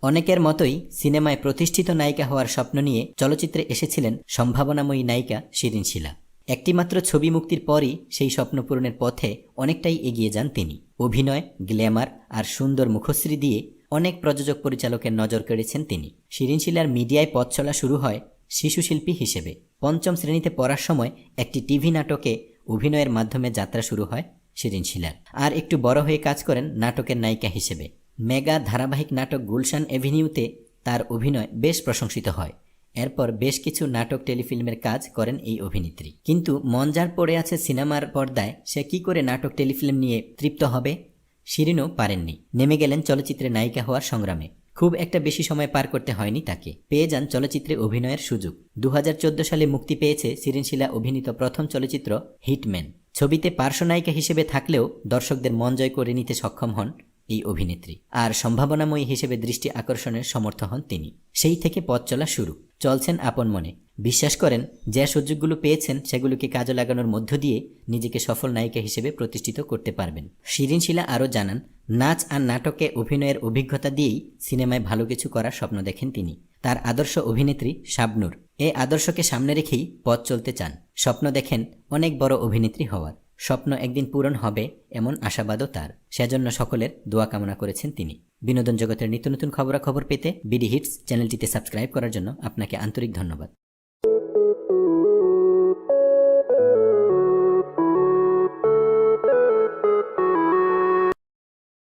অনেকের মতোই সিনেমায় প্রতিষ্ঠিত নায়িকা হওয়ার স্বপ্ন নিয়ে চলচ্চিত্রে এসেছিলেন সম্ভাবনাময়ী নায়িকা শিরিন শিলা। একটিমাত্র ছবি মুক্তির পরই সেই স্বপ্ন পূরণের পথে অনেকটাই এগিয়ে যান তিনি। অভিনয়, গ্ল্যামার আর সুন্দর মুখশ্রী দিয়ে অনেক প্রযোজক পরিচালকের নজর কেড়েছেন তিনি। শিরিন শিলার মিডিয়ায় পথ চলা শুরু হয় শিশুশিল্পী হিসেবে। পঞ্চম শ্রেণীতে পড়ার সময় একটি টিভি নাটকে অভিনয়ের মাধ্যমে যাত্রা শুরু হয় শিরিন শিলার। আর একটু বড় হয়ে কাজ করেন নাটকের নায়িকা হিসেবে। মেগা ধারাবাহিক নাটক গুলশান এভিনিউতে তার অভিনয় বেশ প্রশংসিত হয়। এরপর বেশ কিছু নাটক টেলিফিল্মের কাজ করেন এই অভিনেত্রী। কিন্তু মন যার পড়ে আছে সিনেমার পর্দায়, সে কি করে নাটক টেলিফিল্ম নিয়ে তৃপ্ত হবে? শিরিনও পারেননি। নেমে গেলেন চলচ্চিত্রে নায়িকা হওয়ার সংগ্রামে। খুব একটা বেশি সময় পার করতে হয়নি তাকে। পেয়ে যান চলচ্চিত্রে অভিনয়ের সুযোগ। 2014 সালে মুক্তি পেয়েছে শিরিন শিলা অভিনীত প্রথম চলচ্চিত্র হিটম্যান। ছবিতে পার্শ্বনায়িকা হিসেবে থাকলেও দর্শকদের মন জয় করে নিতে সক্ষম হন এই অভিনেত্রী। আর সম্ভাবনাময়ী হিসেবে দৃষ্টি আকর্ষণের সমর্থ হন তিনি। সেই থেকে পথ চলা শুরু। চলছেন আপন মনে। বিশ্বাস করেন যে সুযোগগুলো পেয়েছেন সেগুলোকে কাজে লাগানোর মধ্য দিয়ে নিজেকে সফল নায়িকা হিসেবে প্রতিষ্ঠিত করতে পারবেন। শিরিন শিলা আরও জানান, নাচ আর নাটকে অভিনয়ের অভিজ্ঞতা দিয়েই সিনেমায় ভালো কিছু করার স্বপ্ন দেখেন তিনি। তার আদর্শ অভিনেত্রী শাবনূর। এই আদর্শকে সামনে রেখেই পথ চলতে চান। স্বপ্ন দেখেন অনেক বড় অভিনেত্রী হওয়ার। স্বপ্ন একদিন পূরণ হবে এমন আশাবাদও তার। সেজন্য সকলের দোয়া কামনা করেছেন তিনি। বিনোদন জগতের নিত্য নতুন খবরাখবর পেতে বিডি হিটস চ্যানেলটিতে সাবস্ক্রাইব করার জন্য আপনাকে আন্তরিক ধন্যবাদ।